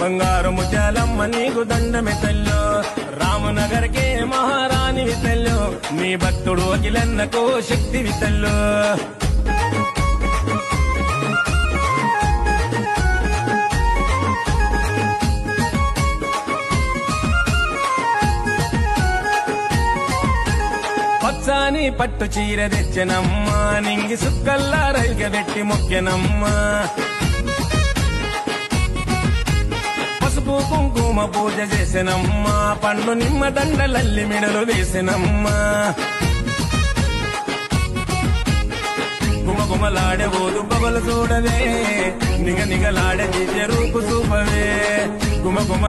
బంగారు ముత్యాలమ్మ నీకు దండమె తల్లో రామనగర్కే మహారాణి తల్లో నీ భక్తుడు అఖిలన్నకు శక్తి వితల్లో పచ్చాని పట్టు చీర తెచ్చనమ్మా నింగి సుక్కల్లా రైగబెట్టి మొక్కెనమ్మా పసుపు కుంకుమ పూజ చేసినమ్మా పండ్లు నిమ్మ దండలల్లి మిడలు వేసినమ్మా గుమగుమలాడే ఓదు బొగలు చూడవే నిగ నిగలాడే దివ్య రూపు చూపవే గుమగుమ